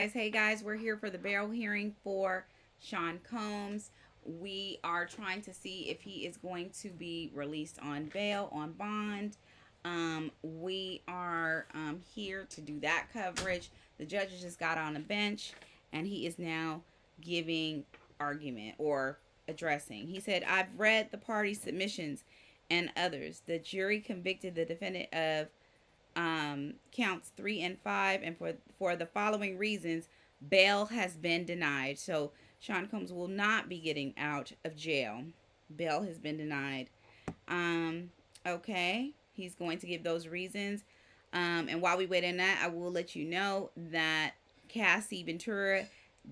guys. Hey guys, we're here for the bail hearing for Sean Combs. We are trying to see if he is going to be released on bail, on bond. We are here to do that coverage. The judge just got on a bench and he is now giving argument or addressing. He said, I've read the party's submissions and others. The jury convicted the defendant of counts 3 and 5, and for the following reasons, bail has been denied. So Sean Combs will not be getting out of jail. Bail has been denied. Okay, he's going to give those reasons. And while we wait on that, I will let you know that Cassie Ventura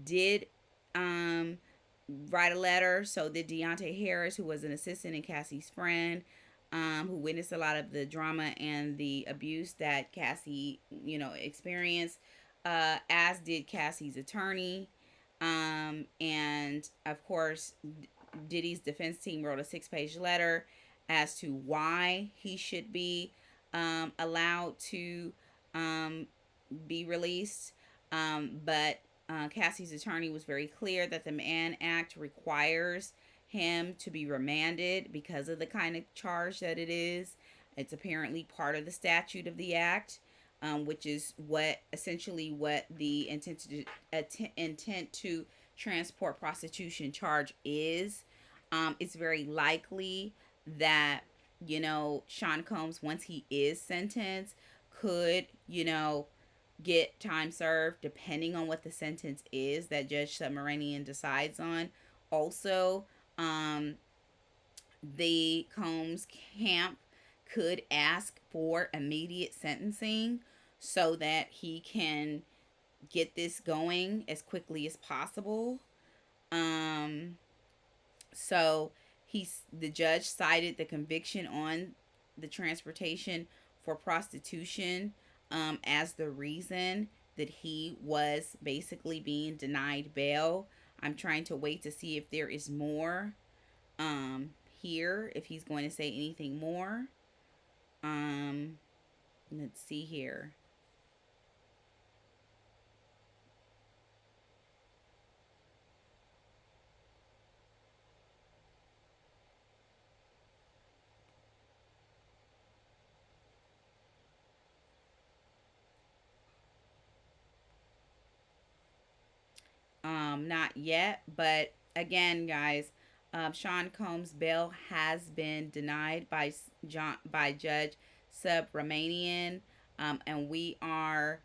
did write a letter. So did Deontay Harris, who was an assistant and Cassie's friend, who witnessed a lot of the drama and the abuse that Cassie, experienced, as did Cassie's attorney. And of course, Diddy's defense team wrote a 6-page letter as to why he should be allowed to be released. But Cassie's attorney was very clear that the Mann Act requires him to be remanded because of the kind of charge that it is. It's apparently part of the statute of the act, which is what the intent to transport prostitution charge is. It's very likely that Sean Combs, once he is sentenced, could get time served depending on what the sentence is that Judge Submarinian decides on. Also, the Combs camp could ask for immediate sentencing so that he can get this going as quickly as possible. So the judge cited the conviction on the transportation for prostitution as the reason that he was basically being denied bail. I'm trying to wait to see if there is more here, if he's going to say anything more. Let's see here. Not yet, but again, guys, Sean Combs' bail has been denied by Judge Subramanian, and we are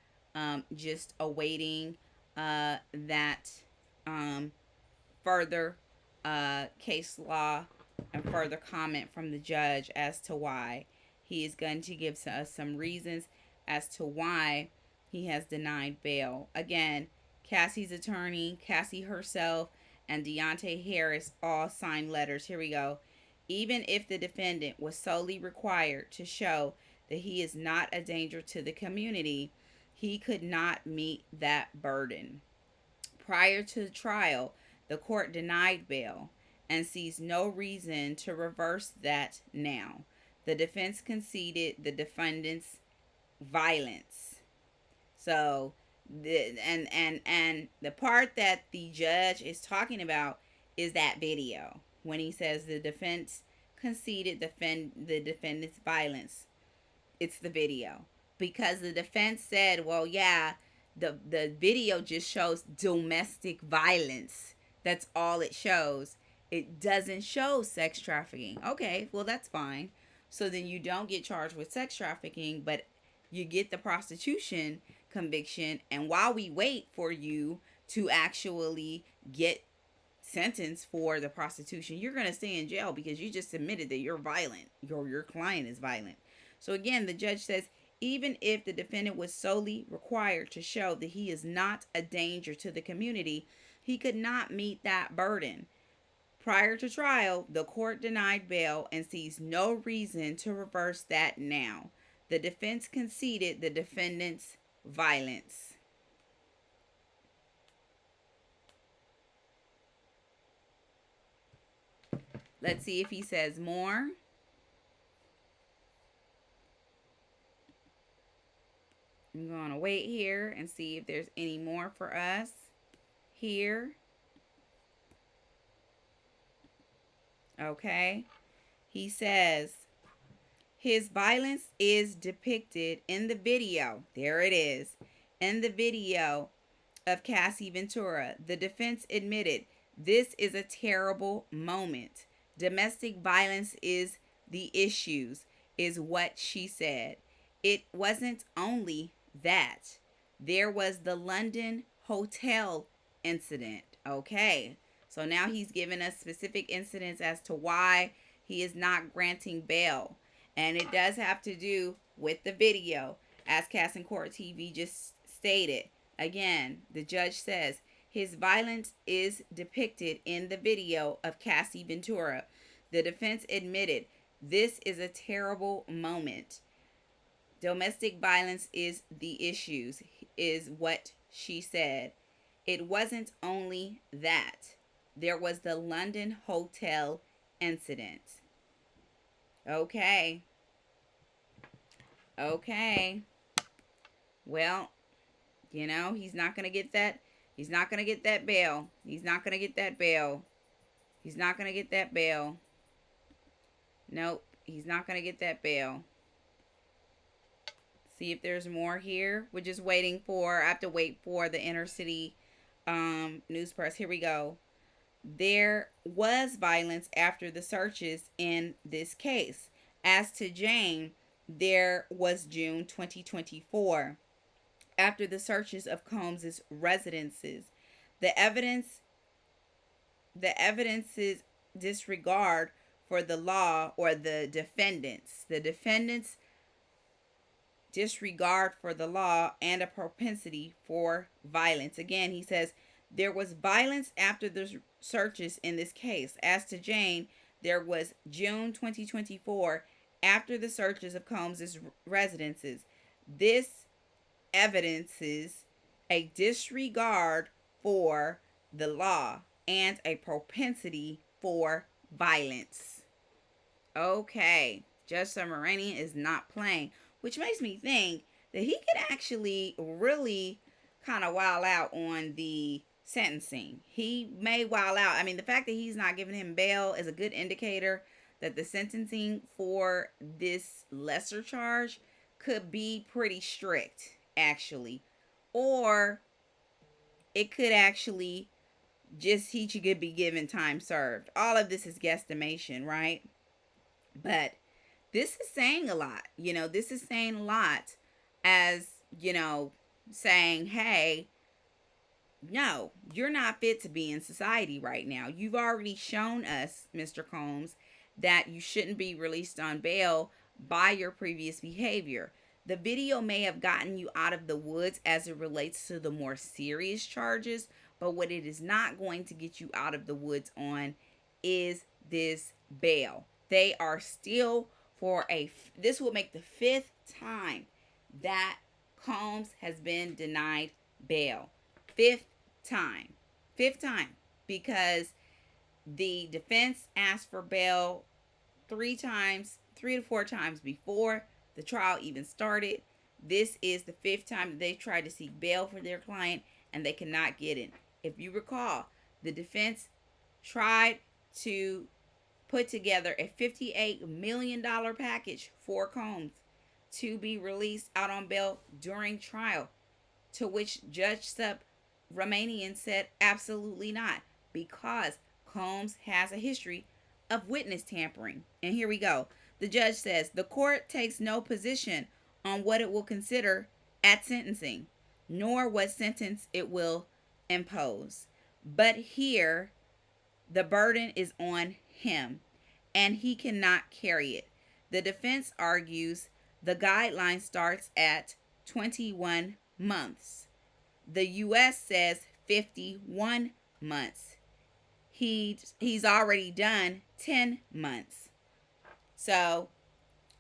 just awaiting that further case law and further comment from the judge as to why. He is going to give us some reasons as to why he has denied bail. Again, Cassie's attorney, Cassie herself, and Deontay Harris all signed letters. Here we go. Even if the defendant was solely required to show that he is not a danger to the community, he could not meet that burden. Prior to the trial, the court denied bail and sees no reason to reverse that now. The defense conceded the defendant's violence. So the part that the judge is talking about is that video when he says the defense conceded the defendant's violence. It's the video, because the defense said, well, yeah, the video just shows domestic violence. That's all it shows. It doesn't show sex trafficking. Okay, well, that's fine. So then you don't get charged with sex trafficking, but you get the prostitution conviction. And while we wait for you to actually get sentenced for the prostitution, you're going to stay in jail because you just admitted that you're violent. Your client is violent. So again, the judge says, even if the defendant was solely required to show that he is not a danger to the community, he could not meet that burden. Prior to trial, the court denied bail and sees no reason to reverse that now. The defense conceded the defendant's violence. Let's see if he says more. I'm going to wait here and see if there's any more for us here. Okay. He says, his violence is depicted in the video. There it is. In the video of Cassie Ventura, the defense admitted this is a terrible moment. Domestic violence is the issues, is what she said. It wasn't only that. There was the London hotel incident. Okay. So now he's given us specific incidents as to why he is not granting bail. And it does have to do with the video, as Cass and Court TV just stated. Again, the judge says his violence is depicted in the video of Cassie Ventura. The defense admitted this is a terrible moment. Domestic violence is the issues, is what she said. It wasn't only that. There was the London hotel incident. Okay. Okay. Well, you know, he's not going to get that. He's not going to get that bail. He's not going to get that bail. He's not going to get that bail. Nope. He's not going to get that bail. See if there's more here. We're just waiting for, I have to wait for the inner city news press. Here we go. There was violence after the searches in this case. As to Jane, there was June 2024. After the searches of Combs' residences, the evidence's disregard for the law, or the defendant's disregard for the law and a propensity for violence. Again, he says there was violence after the searches in this case. As to Jane, there was June 2024 after the searches of Combs' residences. This evidences a disregard for the law and a propensity for violence. Okay, Judge Submarinian is not playing, which makes me think that he could actually really kind of wild out on the sentencing. He may wild out. I mean, the fact that he's not giving him bail is a good indicator that the sentencing for this lesser charge could be pretty strict, actually. Or it could actually just, he could be given time served. All of this is guesstimation, right? But this is saying a lot. You know, this is saying a lot as, you know, saying, hey, no, you're not fit to be in society right now. You've already shown us, Mr. Combs, that you shouldn't be released on bail by your previous behavior. The video may have gotten you out of the woods as it relates to the more serious charges, but what it is not going to get you out of the woods on is this bail. They are still this will make the 5th time that Combs has been denied bail. 5th time. 5th time. Because the defense asked for bail 3 to 4 times before the trial even started. This is the 5th time that they tried to seek bail for their client and they cannot get it. If you recall, the defense tried to put together a $58 million package for Combs to be released out on bail during trial, to which Judge Romanian said absolutely not, because Combs has a history of witness tampering. And here we go. The judge says the court takes no position on what it will consider at sentencing, nor what sentence it will impose. But here, the burden is on him, and he cannot carry it. The defense argues the guideline starts at 21 months. The U.S. says 51 months. He's already done 10 months. So,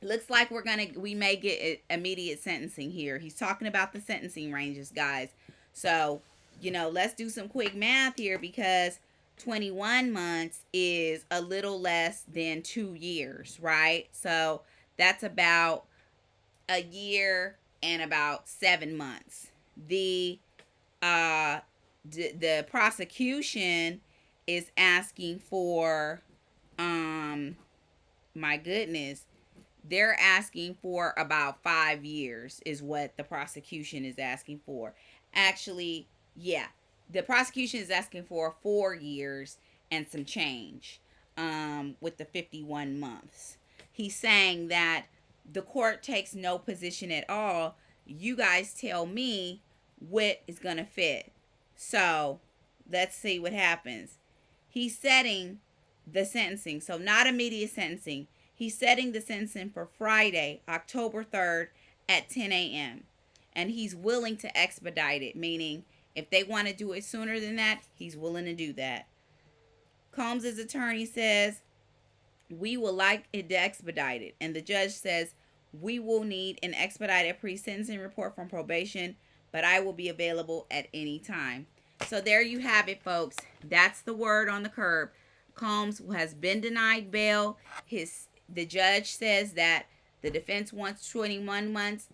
looks like we may get immediate sentencing here. He's talking about the sentencing ranges, guys. So, you know, let's do some quick math here, because 21 months is a little less than 2 years, right? So that's about a year and about 7 months. Uh, the prosecution is asking for, my goodness, they're asking for about 5 years is what the prosecution is asking for. Actually, yeah, the prosecution is asking for 4 years and some change, with the 51 months. He's saying that the court takes no position at all. You guys tell me what is going to fit. So let's see what happens. He's setting the sentencing, so not immediate sentencing. He's setting the sentencing for Friday, October 3rd at 10 a.m. And he's willing to expedite it, meaning if they want to do it sooner than that, he's willing to do that. Combs' attorney says, we would like it expedited. And the judge says, we will need an expedited pre-sentencing report from probation, but I will be available at any time. So there you have it, folks. That's the word on the curb. Combs has been denied bail. The judge says that the defense wants 21 months,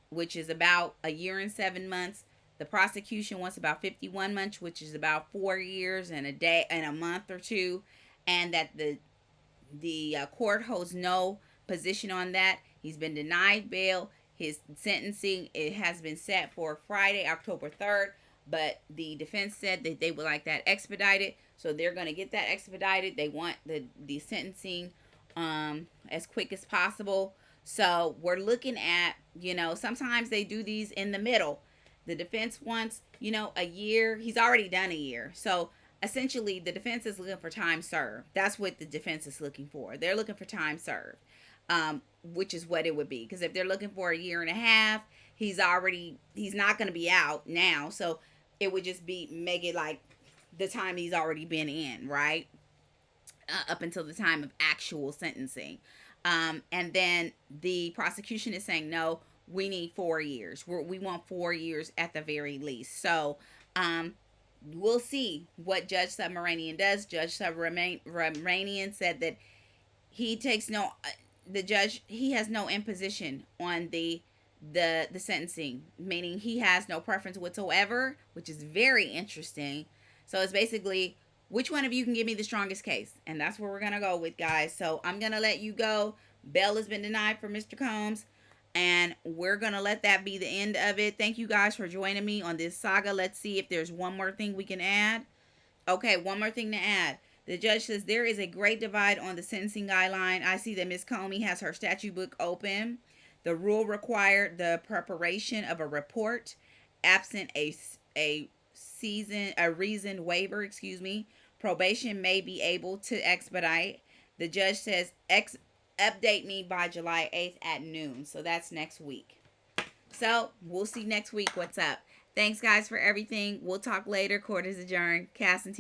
which is about a year and 7 months. The prosecution wants about 51 months, which is about 4 years and a day and a month or two, and that the court holds no position on that. He's been denied bail. His sentencing, it has been set for Friday, October 3rd, but the defense said that they would like that expedited, so they're going to get that expedited. They want the sentencing as quick as possible. So we're looking at, sometimes they do these in the middle. The defense wants, a year. He's already done a year. So essentially, the defense is looking for time served. That's what the defense is looking for. They're looking for time served, which is what it would be. Because if they're looking for a year and a half, he's not going to be out now. So it would just make it like the time he's already been in, right? Up until the time of actual sentencing. And then the prosecution is saying, no, we need 4 years. We want 4 years at the very least. So we'll see what Judge Submaranian does. Judge Submaranian said that he takes no, the judge, he has no imposition on the sentencing, meaning he has no preference whatsoever, which is very interesting. So it's basically, which one of you can give me the strongest case? And that's where we're going to go with, guys. So I'm going to let you go. Bail has been denied for Mr. Combs, and we're going to let that be the end of it. Thank you guys for joining me on this saga. Let's see if there's one more thing we can add. Okay, one more thing to add. The judge says there is a great divide on the sentencing guideline. I see that Ms. Combes has her statute book open. The rule required the preparation of a report absent a reasoned waiver, Probation may be able to expedite. The judge says update me by July 8th at noon. So that's next week. So we'll see next week what's up. Thanks, guys, for everything. We'll talk later. Court is adjourned. Cast and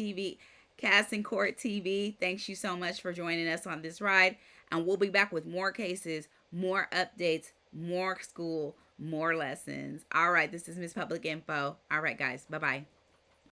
Court TV. Thanks you so much for joining us on this ride. And we'll be back with more cases, more updates, more school, more lessons. All right, this is Miss Public Info. All right, guys. Bye-bye.